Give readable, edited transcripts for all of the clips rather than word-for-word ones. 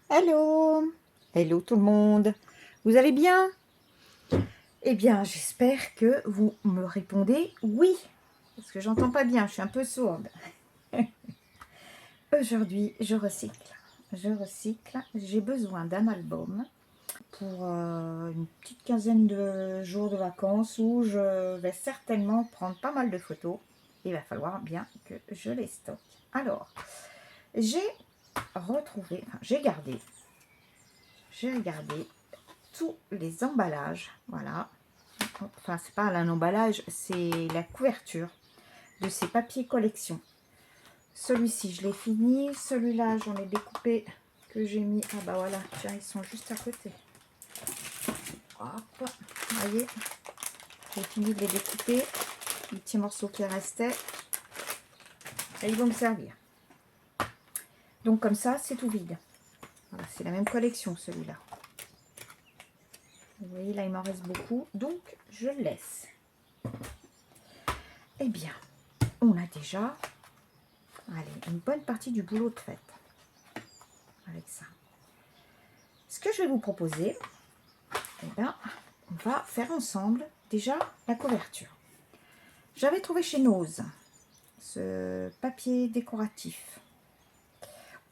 Hello, hello tout le monde. Vous allez bien? Eh bien, j'espère que vous me répondez oui, parce que j'entends pas bien, je suis un peu sourde. Aujourd'hui, je recycle. J'ai besoin d'un album pour une petite quinzaine de jours de vacances où je vais certainement prendre pas mal de photos. Il va falloir bien que je les stocke. Alors, j'ai retrouvé, enfin, j'ai regardé tous les emballages, voilà. Enfin, c'est pas un emballage, c'est la couverture de ces papiers collection. Celui-ci, je l'ai fini. Celui-là, j'en ai découpé que j'ai mis. Ah bah voilà, tiens, ils sont juste à côté. Hop, vous voyez, j'ai fini de les découper. Les petits morceaux qui restaient. Et ils vont me servir. Donc comme ça, c'est tout vide. Voilà, c'est la même collection celui-là. Vous voyez, là, il m'en reste beaucoup. Donc, je le laisse. Eh bien, on a déjà, allez, une bonne partie du boulot de fait avec ça. Ce que je vais vous proposer, eh ben, on va faire ensemble déjà la couverture. J'avais trouvé chez Nose ce papier décoratif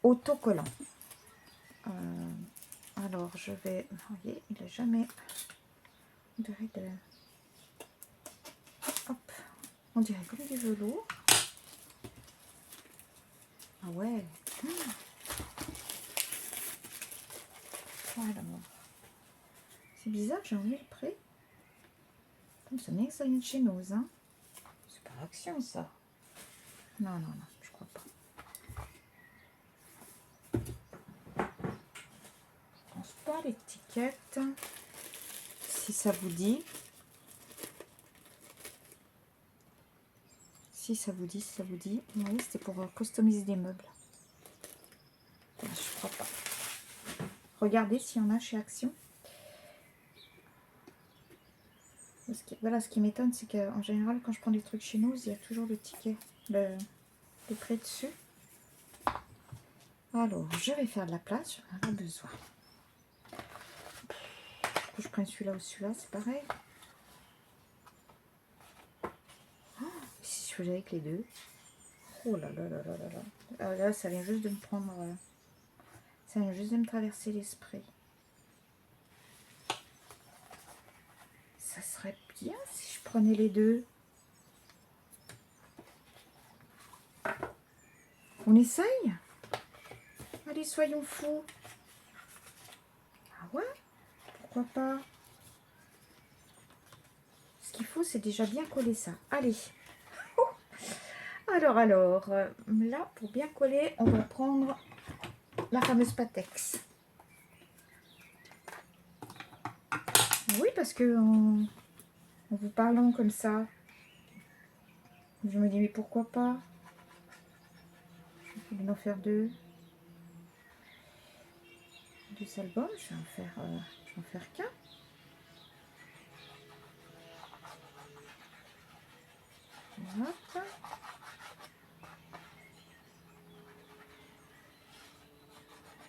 autocollant. Alors je vais, vous voyez, il n'a jamais, hop, on dirait comme du velours. Ah ouais. Voilà. C'est bizarre, j'ai envie le prix. Comme ça n'est que ça vient de chez Nose. Hein. C'est pas Action ça. Non, non, non, je crois pas. Je pense pas l'étiquette. Si ça vous dit. Si ça vous dit. Oui, c'était pour customiser des meubles. Je crois pas. Regardez s'il y en a chez Action. Voilà, ce qui m'étonne, c'est qu'en général, quand je prends des trucs chez nous, il y a toujours le ticket, le prix dessus. Alors, je vais faire de la place, j'en ai besoin. Que je prenne celui-là ou celui-là, c'est pareil. Oh, si je faisais avec les deux. Oh là là là là là là. Ah, là, ça vient juste de me prendre... ça vient juste de me traverser l'esprit. Ça serait bien si je prenais les deux. On essaye? Allez, soyons fous. Ah ouais? Pourquoi pas? Ce qu'il faut, c'est déjà bien coller ça. Allez. Alors, là, pour bien coller, on va prendre la fameuse Patex. Oui, parce que en vous parlant comme ça, je me dis, mais pourquoi pas? Je vais en faire deux albums. Je vais en faire qu'un. Hop.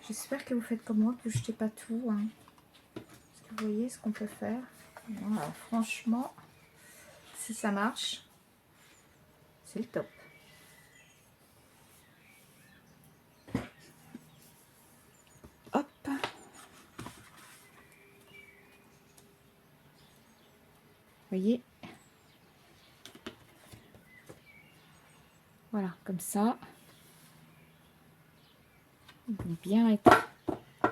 J'espère que vous faites comme moi, que vous ne jetez pas tout. Hein. Parce que vous voyez ce qu'on peut faire. Voilà, franchement, si ça marche, c'est le top. Hop. Vous voyez. Voilà, comme ça. Bien être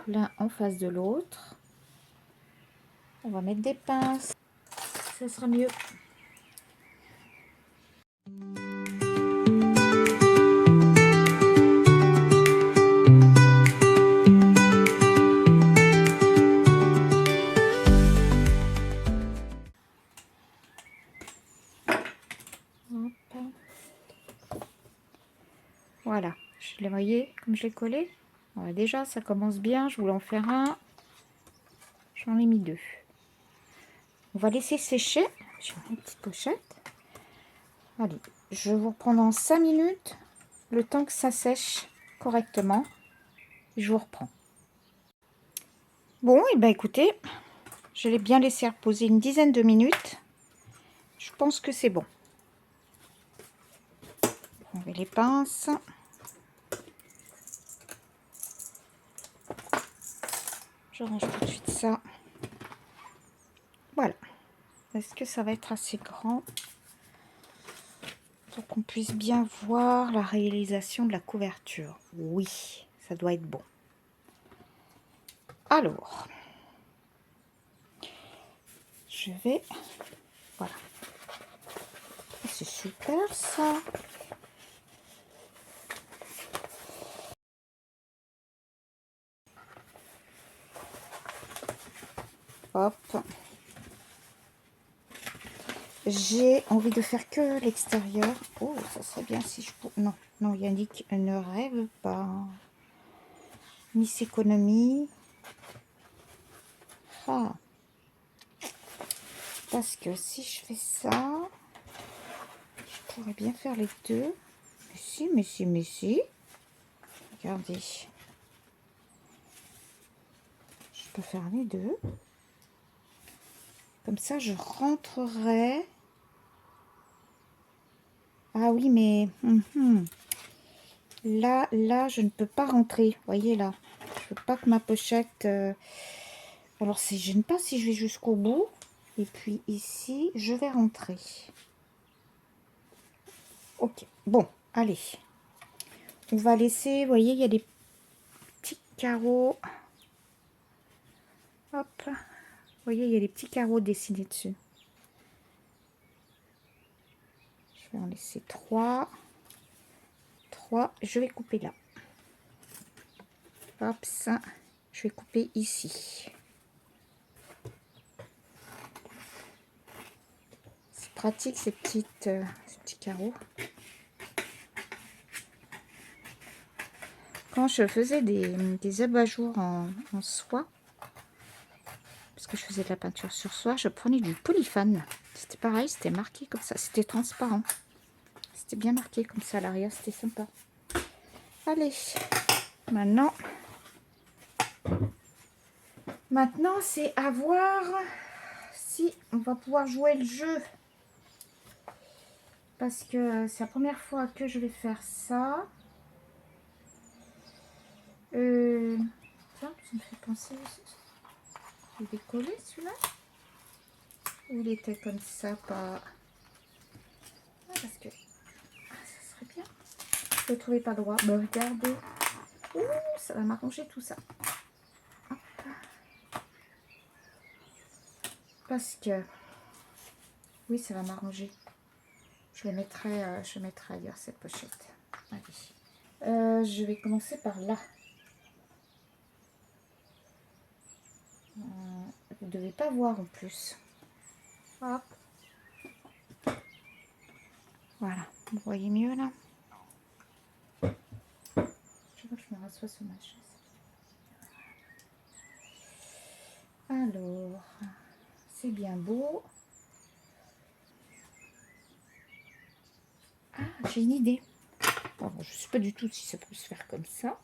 l'un en face de l'autre. On va mettre des pinces. Ça sera mieux. Voilà, je l'ai voyé comme je l'ai collé. Voilà, déjà, ça commence bien. Je voulais en faire un. J'en ai mis deux. On va laisser sécher. J'ai une petite pochette. Allez, je vous reprends dans 5 minutes. Le temps que ça sèche correctement. Je vous reprends. Bon, et ben écoutez, je l'ai bien laissé reposer une dizaine de minutes. Je pense que c'est bon. On met les pinces. Je range tout de suite ça. Voilà. Est-ce que ça va être assez grand pour qu'on puisse bien voir la réalisation de la couverture? Oui, ça doit être bon. Alors, je vais... Voilà. C'est super ça. Hop. J'ai envie de faire que l'extérieur. Oh, ça serait bien si je pouvais... Non, non, Yannick ne rêve pas. Miss Économie. Ah. Parce que si je fais ça, je pourrais bien faire les deux. Mais si, mais si, mais si. Regardez. Je peux faire les deux. Comme ça, je rentrerai. Ah oui, mais... Là, je ne peux pas rentrer. Vous voyez, là. Je veux pas que ma pochette... Alors, ça ne gêne pas si je vais jusqu'au bout. Et puis, ici, je vais rentrer. Ok. Bon, allez. On va laisser... Vous voyez, il y a des petits carreaux. Hop. Vous voyez, il y a des petits carreaux dessinés dessus. Je vais en laisser 3. 3. Je vais couper là. Hop, ça. Je vais couper ici. C'est pratique ces petits carreaux. Quand je faisais des abat-jours en soie, parce que je faisais de la peinture sur soie, je prenais du polyfane. C'était pareil, c'était marqué comme ça. C'était transparent. C'était bien marqué comme ça à l'arrière, c'était sympa. Allez, maintenant c'est à voir si on va pouvoir jouer le jeu. Parce que c'est la première fois que je vais faire ça. Tiens, ça me fait penser. Je vais décoller celui-là. Ou il était comme ça, pas... Ah, parce que... Ah, ça serait bien. Je ne le trouvais pas droit. Bah, regardez. Ouh, ça va m'arranger tout ça. Hop. Parce que... Oui, ça va m'arranger. Je le mettrai ailleurs, cette pochette. Allez. Je vais commencer par là. Vous ne devez pas voir en plus. Hop. Voilà. Vous voyez mieux là? Je vois que je me rassois sur ma chaise. Alors, c'est bien beau. Ah, j'ai une idée. Bon, je ne sais pas du tout si ça peut se faire comme ça.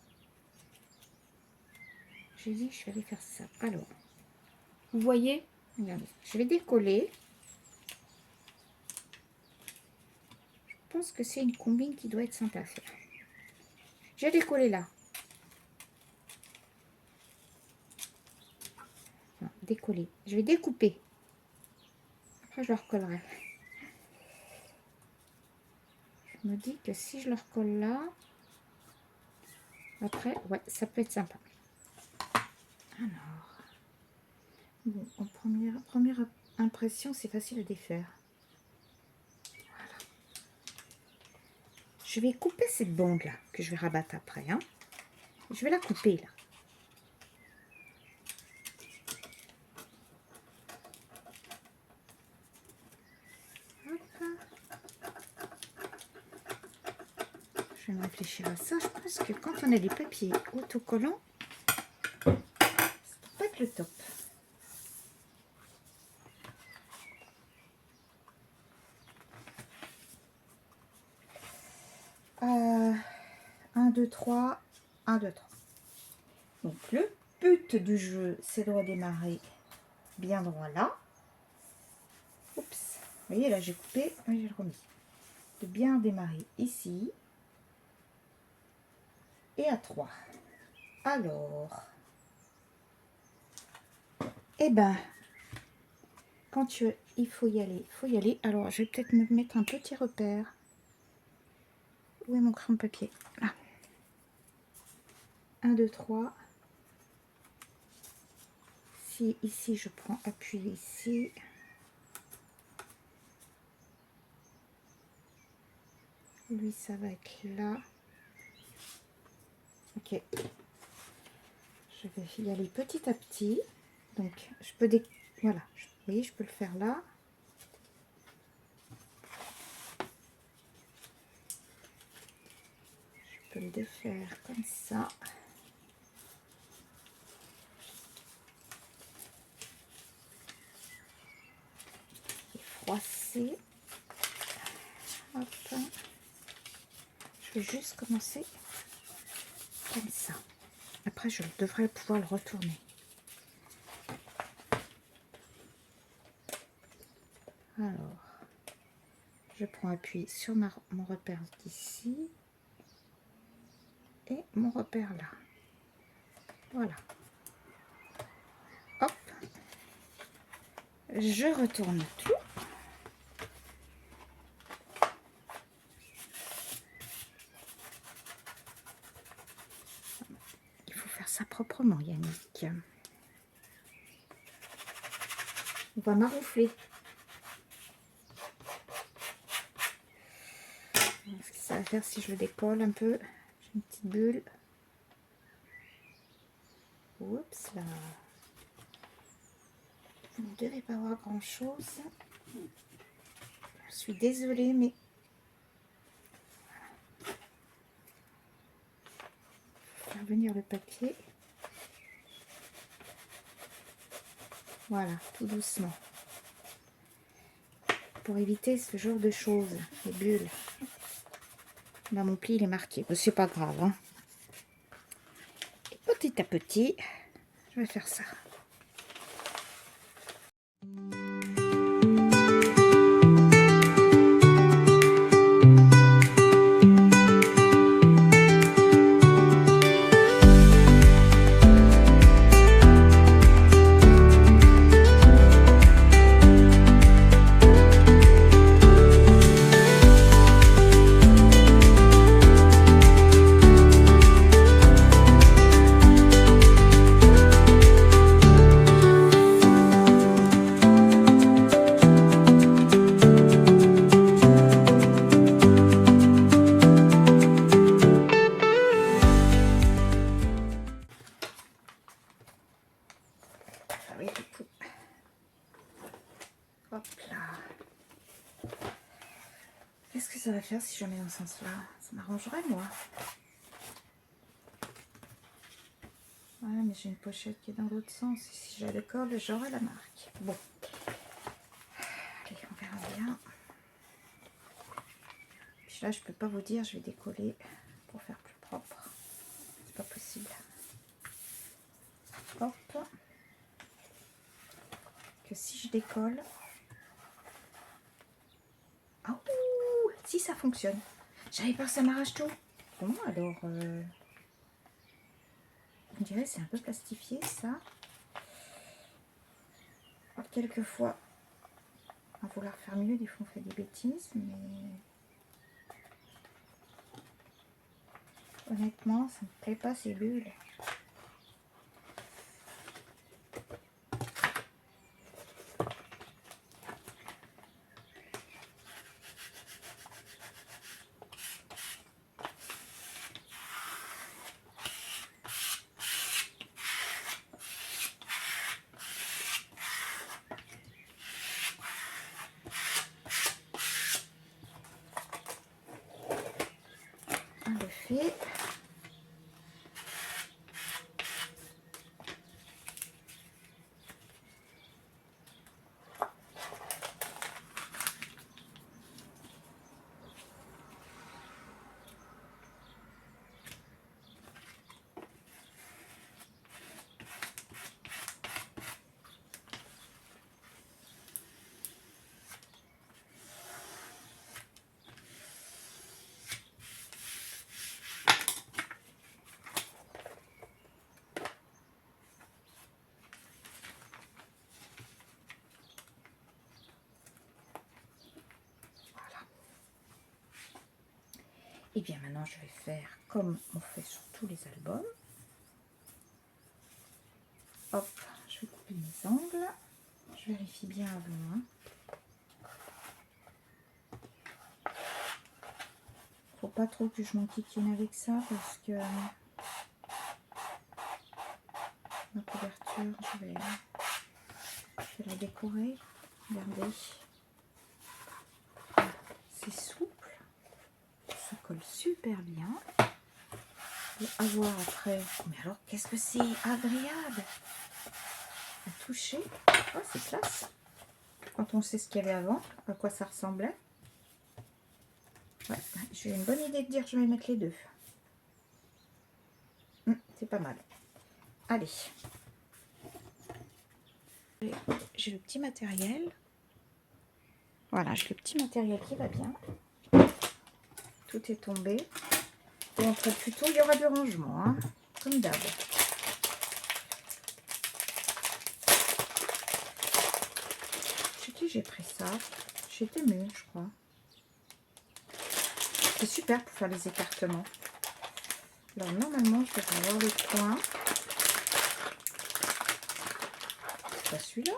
J'ai dit que je vais aller faire ça. Alors, vous voyez, regardez, je vais décoller. Je pense que c'est une combine qui doit être sympa à faire. J'ai décollé là. Non, décoller. Je vais découper. Après, je le recollerai. Je me dis que si je le recolle là, après, ouais, ça peut être sympa. Alors, bon, en première impression, c'est facile à défaire. Voilà. Je vais couper cette bande là, que je vais rabattre après. Hein. Je vais la couper là. Je vais me réfléchir à ça. Je pense que quand on a des papiers autocollants, ça peut pas être le top. Un, 2, 3. 1, 2, 3. Donc le but du jeu, c'est de redémarrer bien droit là. Oups, vous voyez là j'ai coupé, j'ai remis. De bien démarrer ici. Et à 3. Alors, eh ben, quand il faut y aller, il faut y aller. Alors, je vais peut-être me mettre un petit repère. Où est mon crayon de papier? Là. 1, 2, 3. Si ici, je prends appui ici. Lui, ça va être là. Ok. Je vais y aller petit à petit. Donc, je peux voilà. Vous voyez, je peux le faire là. Je peux le défaire comme ça. Et froisser. Hop. Je vais juste commencer comme ça. Après, je devrais pouvoir le retourner. Alors, je prends appui sur mon repère d'ici et mon repère là. Voilà. Hop. Je retourne tout. Il faut faire ça proprement, Yannick. On va maroufler. Ce que ça va faire si je le décolle un peu. J'ai une petite bulle. Oups là. Vous ne devez pas voir grand chose. Je suis désolée, mais faire venir le papier. Voilà, tout doucement. Pour éviter ce genre de choses, les bulles. Là, mon pli, il est marqué. C'est pas grave. Hein. Et petit à petit, je vais faire ça. Hop là. Qu'est-ce que ça va faire si je mets dans ce sens-là? Ça m'arrangerait, moi. Ouais, mais j'ai une pochette qui est dans l'autre sens. Et si je le colle, j'aurai la marque. Bon. Allez, on verra bien. Puis là, je peux pas vous dire, je vais décoller pour faire plus propre. C'est pas possible. Hop. Que si je décolle... Oh, si ça fonctionne. J'avais peur que ça m'arrache tout. Bon, alors... on dirait que c'est un peu plastifié, ça. Alors, quelquefois, à vouloir faire mieux, des fois on fait des bêtises, mais... honnêtement, ça me plaît pas ces bulles. On le fait. Et bien maintenant, je vais faire comme on fait sur tous les albums. Hop, je vais couper mes angles. Je vérifie bien avant. Hein. Faut pas trop que je m'enquiquine avec ça parce que ma couverture, je vais la décorer. Regardez. C'est souple. Ça colle super bien. À voir après. Mais alors, qu'est-ce que c'est agréable à toucher. Oh, c'est classe. Quand on sait ce qu'il y avait avant, à quoi ça ressemblait. Ouais, j'ai une bonne idée de dire que je vais mettre les deux. C'est pas mal. Allez. J'ai le petit matériel. Voilà, j'ai le petit matériel qui va bien. Tout est tombé. Et entre le tuto, il y aura du rangement, hein, comme d'hab. Chez qui j'ai pris ça? Chez Temu, je crois. C'est super pour faire les écartements. Alors normalement, je devrais avoir le coin. C'est pas celui-là?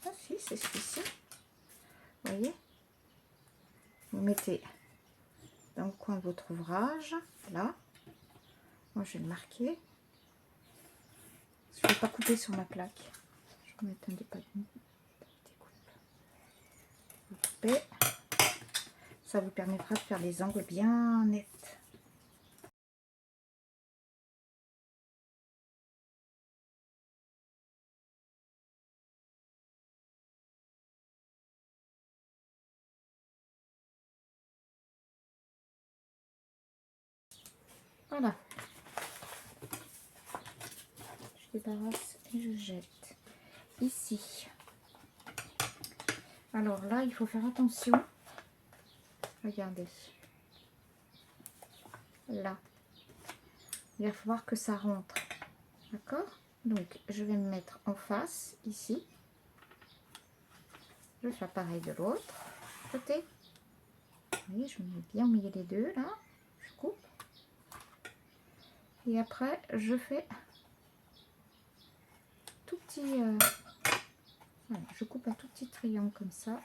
Ah si, c'est celui-ci. Vous voyez? Vous mettez dans le coin de votre ouvrage, là. Moi, je vais le marquer. Je ne vais pas couper sur ma plaque. Je vais mettre un découpe. Vous coupez. Ça vous permettra de faire les angles bien nets. Voilà. Je débarrasse et je jette. Ici. Alors là, il faut faire attention. Regardez. Là. Il va falloir que ça rentre. D'accord? Donc, je vais me mettre en face, ici. Je fais pareil de l'autre côté. Vous voyez, je me mets bien au milieu des deux, là. Je coupe. Et après, je fais tout petit... voilà, je coupe un tout petit triangle comme ça.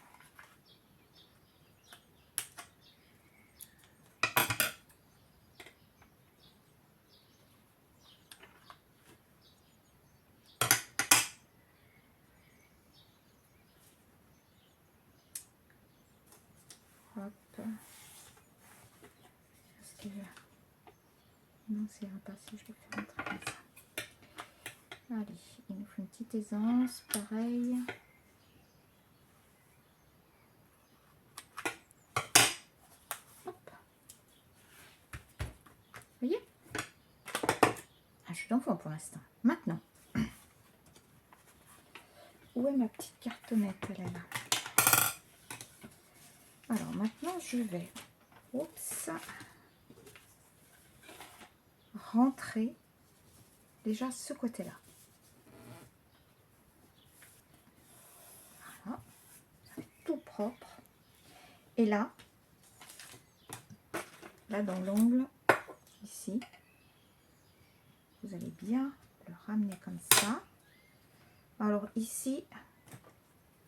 Hop. Parce que... non, ça ira pas si je vais faire un truc comme ça. Allez, il nous faut une petite aisance, pareil. Hop. Vous voyez? Ah, je suis d'enfant pour l'instant. Maintenant, où est ma petite cartonnette? Elle est là. Alors maintenant, je vais rentrer déjà ce côté-là. Voilà, ça va être tout propre. Et là dans l'ongle, ici, vous allez bien le ramener comme ça. Alors ici,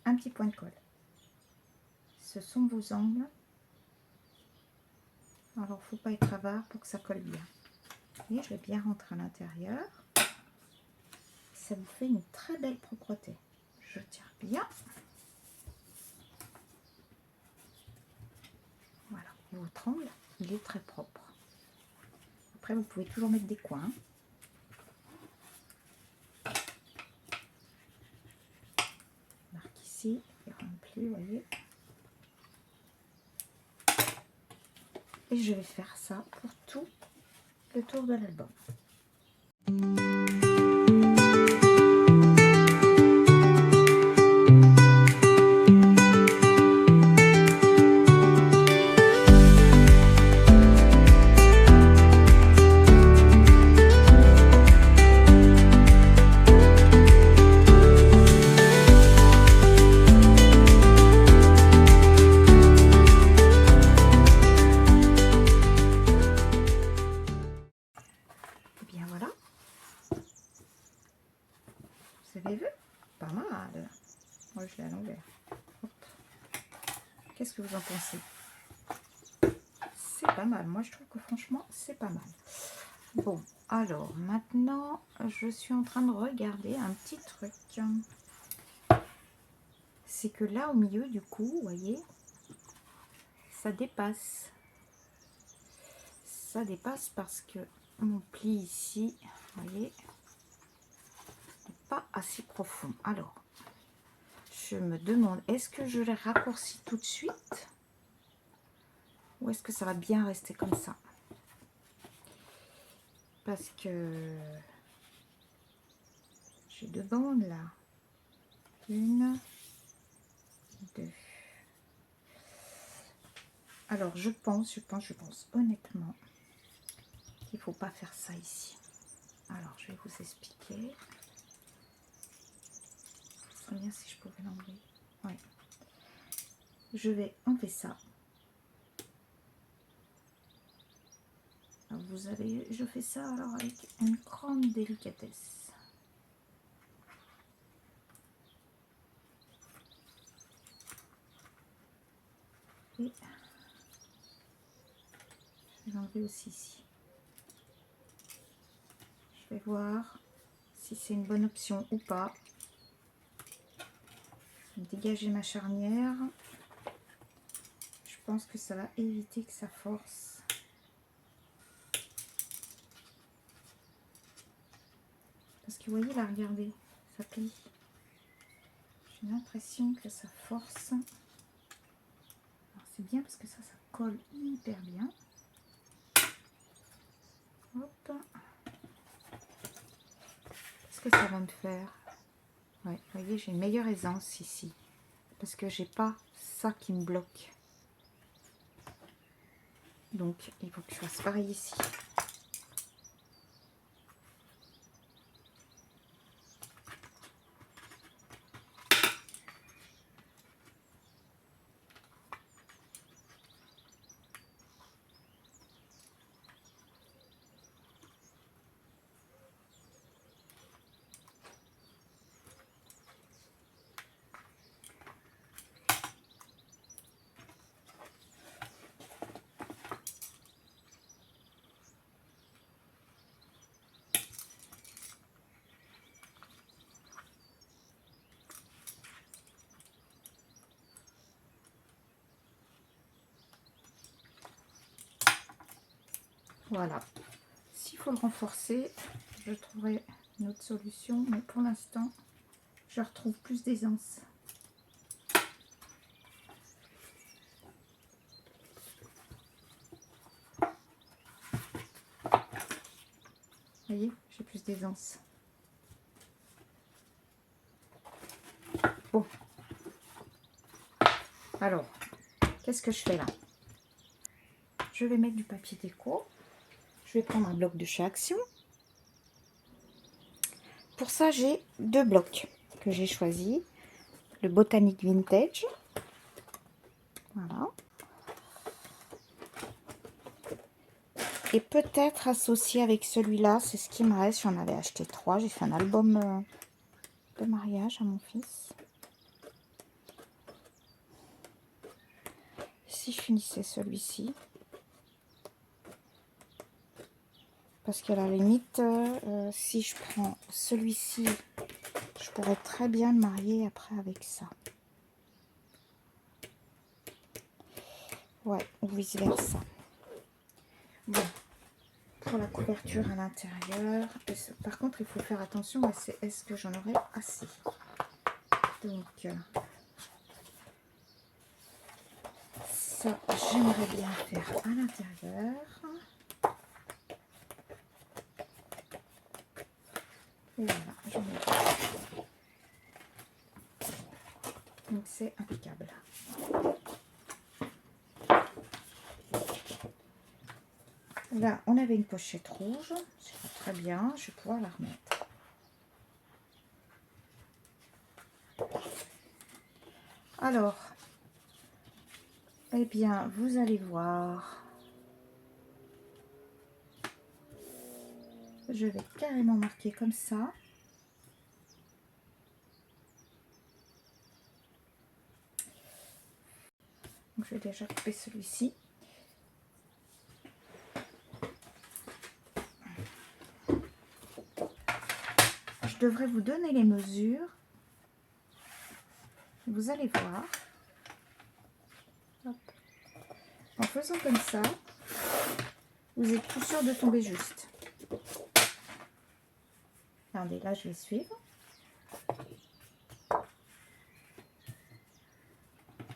un petit point de colle. Ce sont vos angles. Alors, faut pas être avare pour que ça colle bien. Et je vais bien rentrer à l'intérieur. Ça vous fait une très belle propreté. Je tire bien. Voilà. Et votre angle, il est très propre. Après, vous pouvez toujours mettre des coins. Marque ici et rempli, vous voyez. Et je vais faire ça pour tout le tour de l'album. Vous avez vu? Pas mal. Moi, je l'ai à l'envers. Qu'est-ce que vous en pensez? C'est pas mal. Moi, je trouve que franchement, c'est pas mal. Bon, alors, maintenant, je suis en train de regarder un petit truc. C'est que là, au milieu, du coup, vous voyez, ça dépasse. Ça dépasse parce que mon pli ici, vous voyez, n'est pas assez profond. Alors, je me demande, est-ce que je les raccourcis tout de suite ou est-ce que ça va bien rester comme ça? Parce que j'ai deux bandes là. Une, deux. Alors, je pense honnêtement qu'il ne faut pas faire ça ici. Alors, je vais vous expliquer. Ce serait bien si je pouvais l'enlever. Oui. Je vais enlever ça. Alors, vous avez, je fais ça alors avec une grande délicatesse. Et je vais l'enlever aussi ici. Je vais voir si c'est une bonne option ou pas. Dégager ma charnière. Je pense que ça va éviter que ça force. Parce que vous voyez là, regardez, ça plie. J'ai l'impression que ça force. C'est bien parce que ça colle hyper bien. Hop. Qu'est-ce que ça va me faire? Ouais, vous voyez, j'ai une meilleure aisance ici. Parce que j'ai pas ça qui me bloque. Donc, il faut que je fasse pareil ici. Voilà. S'il faut le renforcer, je trouverai une autre solution. Mais pour l'instant, je retrouve plus d'aisance. Vous voyez, j'ai plus d'aisance. Bon. Alors, qu'est-ce que je fais là? Je vais mettre du papier déco. Je vais prendre un bloc de chez Action. Pour ça, j'ai deux blocs que j'ai choisis. Le Botanique Vintage. Voilà. Et peut-être associé avec celui-là, c'est ce qui me reste. J'en avais acheté 3. J'ai fait un album de mariage à mon fils. Si je finissais celui-ci. Parce qu'à la limite, si je prends celui-ci, je pourrais très bien le marier après avec ça. Ouais, ou vice versa. Bon, pour la couverture à l'intérieur. Par contre, il faut faire attention, est-ce que j'en aurai assez? Donc, ça, j'aimerais bien faire à l'intérieur. Et voilà, j'en ai. Donc, c'est impeccable. Là, on avait une pochette rouge. C'est très bien. Je vais pouvoir la remettre. Alors, eh bien, vous allez voir. Je vais carrément marquer comme ça. je vais déjà couper celui-ci. Je devrais vous donner les mesures. Vous allez voir. Hop. En faisant comme ça, vous êtes tout sûr de tomber juste. Regardez, là je vais suivre.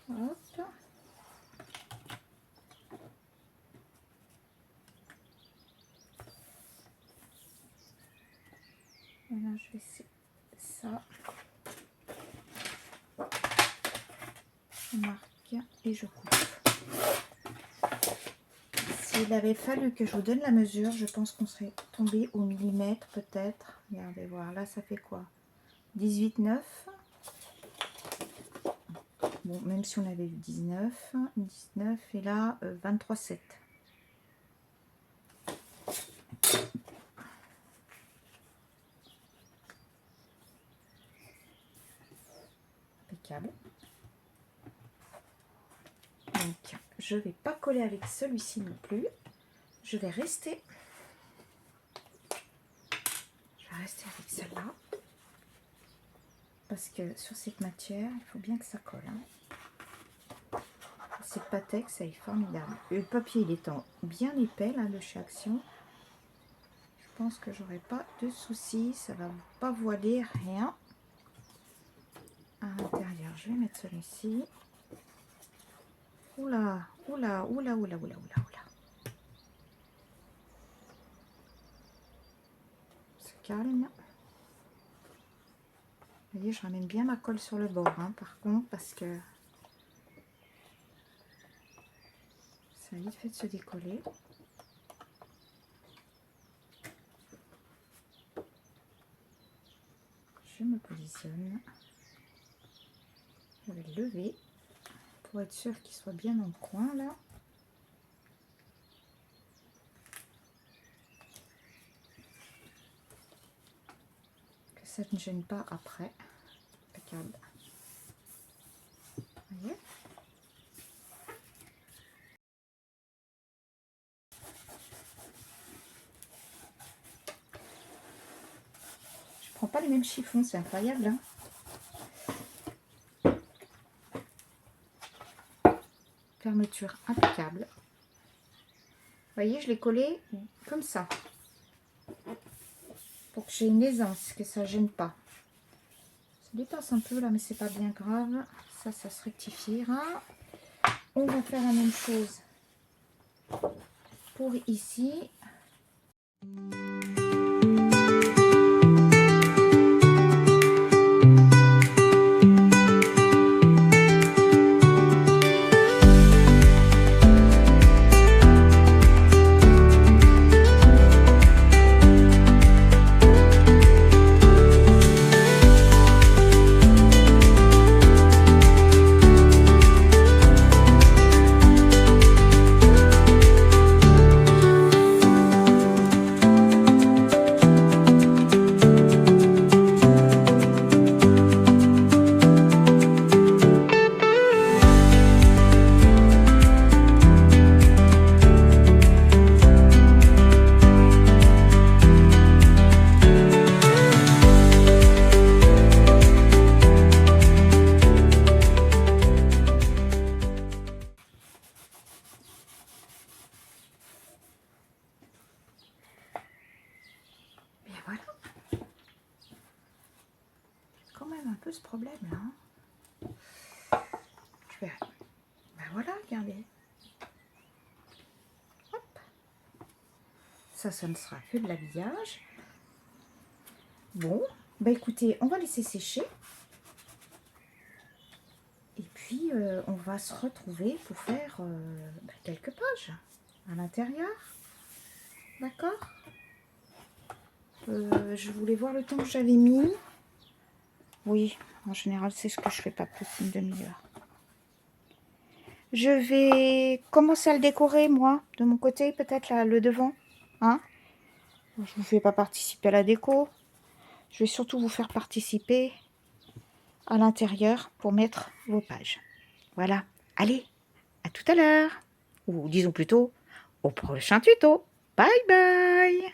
Hop. Voilà, je vais ça. Je marque et je coupe. S'il avait fallu que je vous donne la mesure, je pense qu'on serait tombé au millimètre peut-être. Regardez voir, là ça fait quoi? 18,9. Bon, même si on avait eu 19 et là 23,7. Impeccable. Donc, je vais pas coller avec celui-ci non plus. Je vais rester avec celle-là. Parce que sur cette matière, il faut bien que ça colle. Hein. Cette Pattex, ça est formidable. Le papier, il étant bien épais là, de chez Action. Je pense que j'aurai pas de soucis. Ça va pas voiler rien. À l'intérieur, je vais mettre celui-ci. Oula, oula, oula, oula, oula, oula, oula. On se calme. Vous voyez, je ramène bien ma colle sur le bord, hein, par contre, parce que ça a vite fait de se décoller. Je me positionne. Je vais le lever pour être sûr qu'il soit bien dans le coin, là. Que ça ne gêne pas après. Impeccable. Vous voyez ? Je prends pas les mêmes chiffons, c'est incroyable. Hein. Fermeture impeccable. Vous voyez, je l'ai collé comme ça. Pour que j'ai une aisance, que ça ne gêne pas. Ça dépasse un peu là, mais c'est pas bien grave. Ça se rectifiera. On va faire la même chose pour ici. Ce problème là. Je vais... Ben voilà, regardez. Hop. Ça ne sera que de l'habillage. Bon, bah écoutez, on va laisser sécher. Et puis, on va se retrouver pour faire quelques pages à l'intérieur. D'accord. Je voulais voir le temps que j'avais mis. Oui, en général, c'est ce que je fais, pas plus d'une demi-heure. Je vais commencer à le décorer, moi, de mon côté, peut-être là, le devant. Hein? Je ne vous fais pas participer à la déco. Je vais surtout vous faire participer à l'intérieur pour mettre vos pages. Voilà. Allez, à tout à l'heure. Ou disons plutôt au prochain tuto. Bye bye!